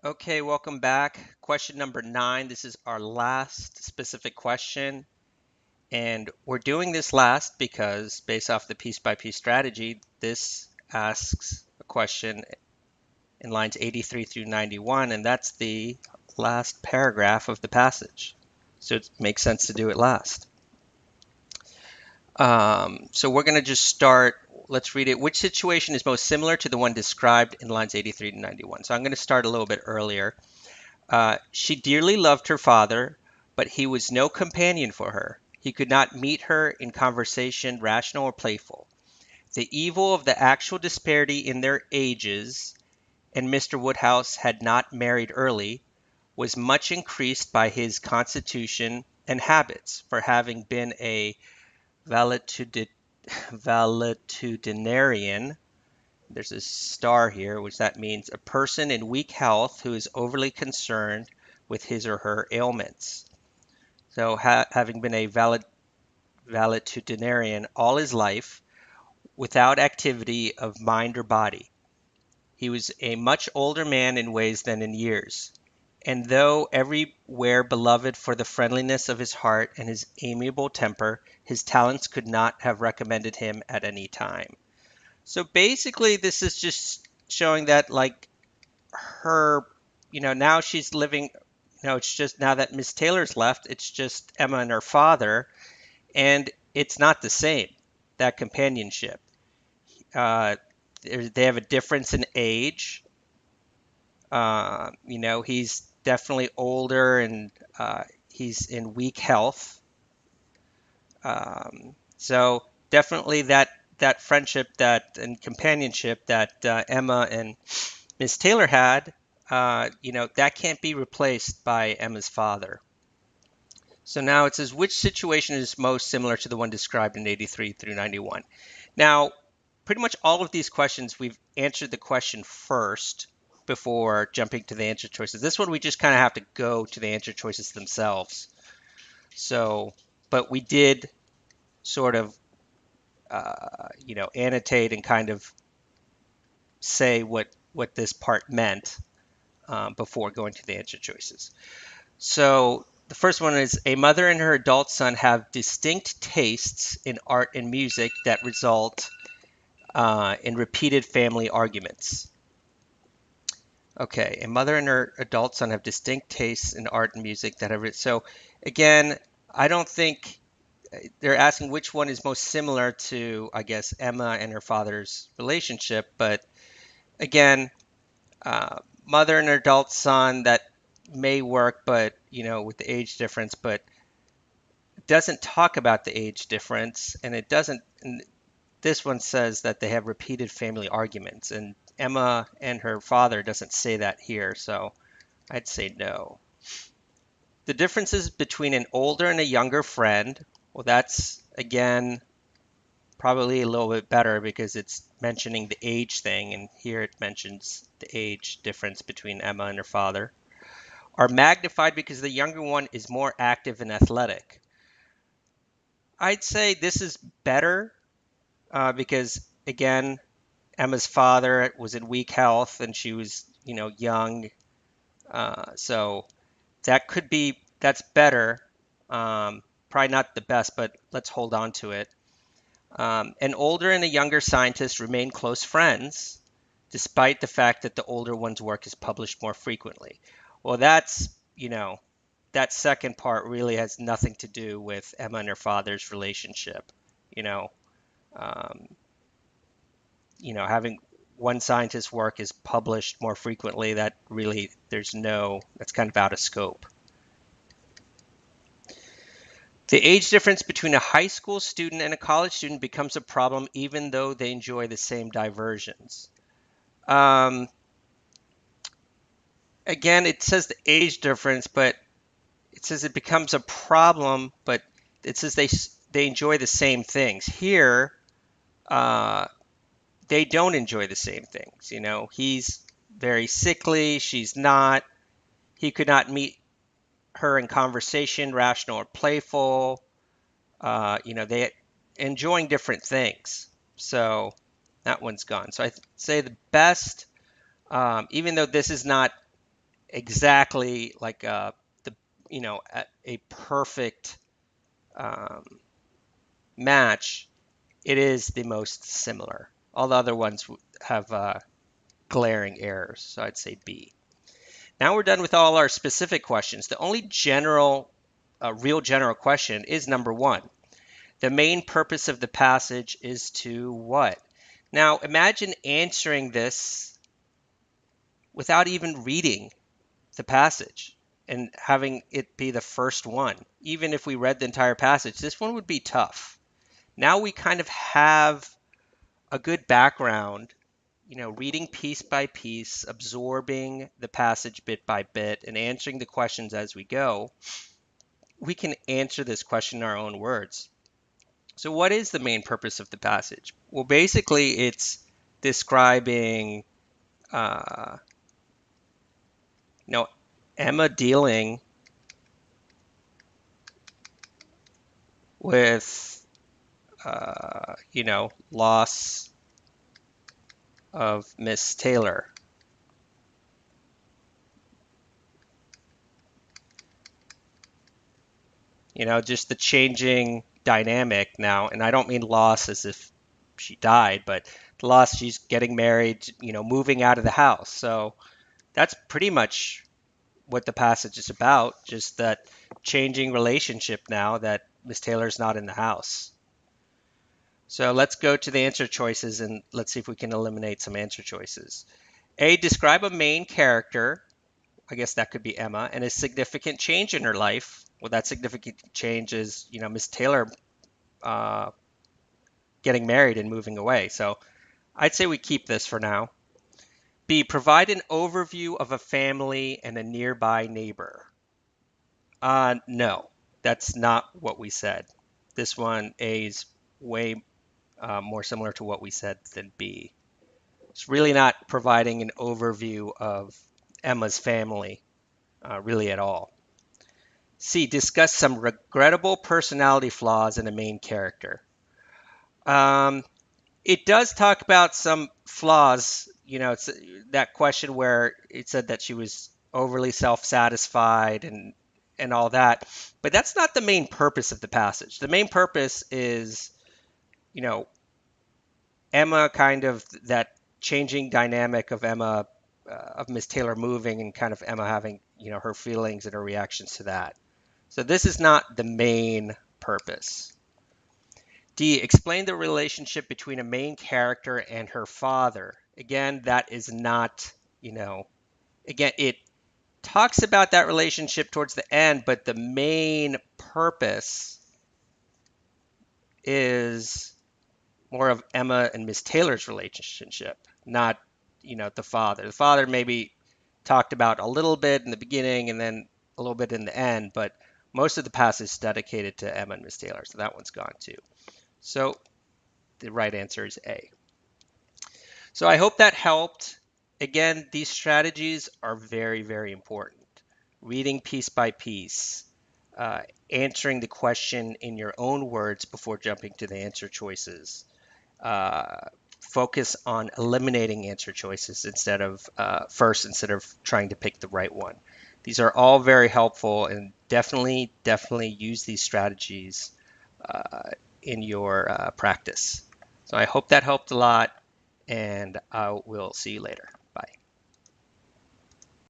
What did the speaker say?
Okay, welcome back. Question number 9. This is our last specific question. And we're doing this last because, based off the piece by piece strategy, this asks a question in lines 83 through 91, and that's the last paragraph of the passage. So it makes sense to do it last. So we're going to just start. Let's read it. Which situation is most similar to the one described in lines 83 to 91? So I'm going to start a little bit earlier. She dearly loved her father, but he was no companion for her. He could not meet her in conversation, rational or playful. The evil of the actual disparity in their ages, and Mr. Woodhouse had not married early, was much increased by his constitution and habits, for having been a valetudinarian. There's a star here, which that means a person in weak health who is overly concerned with his or her ailments. So, having been a valetudinarian all his life, without activity of mind or body, he was a much older man in ways than in years. And though everywhere beloved for the friendliness of his heart and his amiable temper, his talents could not have recommended him at any time. So basically, this is just showing that, like, her, now she's living, it's just now that Miss Taylor's left, it's just Emma and her father, and it's not the same, that companionship. Uh, they have a difference in age. He's definitely older and he's in weak health. So definitely that friendship and companionship that Emma and Miss Taylor had, that can't be replaced by Emma's father. So now it says, which situation is most similar to the one described in 83 through 91? Now, pretty much all of these questions, we've answered the question first before jumping to the answer choices. This one, we just kind of have to go to the answer choices themselves. So, but we did sort of, annotate and kind of say what this part meant before going to the answer choices. So the first one is, a mother and her adult son have distinct tastes in art and music that result in repeated family arguments. Okay, a mother and her adult son have distinct tastes in art and music that have. So again, I don't think they're asking which one is most similar to, I guess, Emma and her father's relationship. But again, mother and her adult son, that may work, but with the age difference, but it doesn't talk about the age difference, and it doesn't. And this one says that they have repeated family arguments, and Emma and her father doesn't say that here, so I'd say no. The differences between an older and a younger friend, well, that's again probably a little bit better because it's mentioning the age thing, and here it mentions the age difference between Emma and her father, are magnified because the younger one is more active and athletic. I'd say this is better because, again, Emma's father was in weak health and she was, young. So that's better. Probably not the best, but let's hold on to it. An older and a younger scientist remain close friends, despite the fact that the older one's work is published more frequently. Well, that second part really has nothing to do with Emma and her father's relationship. You know, um, having one scientist's work is published more frequently, that really, that's kind of out of scope. The age difference between a high school student and a college student becomes a problem even though they enjoy the same diversions. Um, Again, it says the age difference, but it says it becomes a problem, but it says they enjoy the same things. Here, uh, they don't enjoy the same things. He's very sickly. She's not. He could not meet her in conversation, rational or playful. They enjoying different things. So that one's gone. So I say the best, even though this is not exactly like the a perfect um, match, it is the most similar. All the other ones have glaring errors, so I'd say B. Now we're done with all our specific questions. The only real general question is number one. The main purpose of the passage is to what? Now imagine answering this without even reading the passage and having it be the first one. Even if we read the entire passage, this one would be tough. Now we kind of have a good background, reading piece by piece, absorbing the passage bit by bit, and answering the questions as we go. We can answer this question in our own words. So, what is the main purpose of the passage? Well, basically, it's describing, uh, you know, Emma dealing with, loss of Miss Taylor. Just the changing dynamic now. And I don't mean loss as if she died, but the loss, she's getting married, moving out of the house. So that's pretty much what the passage is about, just that changing relationship now that Miss Taylor's not in the house. So let's go to the answer choices and let's see if we can eliminate some answer choices. A, describe a main character. I guess that could be Emma, and a significant change in her life. Well, that significant change is, Miss Taylor uh, getting married and moving away. So I'd say we keep this for now. B, provide an overview of a family and a nearby neighbor. No, that's not what we said. This one, A, is way more similar to what we said than B. It's really not providing an overview of Emma's family, really at all. C, discuss some regrettable personality flaws in a main character. Um, it does talk about some flaws. It's that question where it said that she was overly self-satisfied and all that. But that's not the main purpose of the passage. The main purpose is, you know, Emma kind of that changing dynamic of Emma of Miss Taylor moving and kind of Emma having, her feelings and her reactions to that. So this is not the main purpose. D, explain the relationship between a main character and her father. Again, that is not, again, it talks about that relationship towards the end, but the main purpose is more of Emma and Miss Taylor's relationship, not, the father. The father maybe talked about a little bit in the beginning and then a little bit in the end, but most of the passage is dedicated to Emma and Miss Taylor, so that one's gone too. So the right answer is A. So I hope that helped. Again, these strategies are very, very important. Reading piece by piece, answering the question in your own words before jumping to the answer choices. Uh, Focus on eliminating answer choices instead of trying to pick the right one. These are all very helpful, and definitely, definitely use these strategies in your practice. So I hope that helped a lot, and I will see you later. Bye.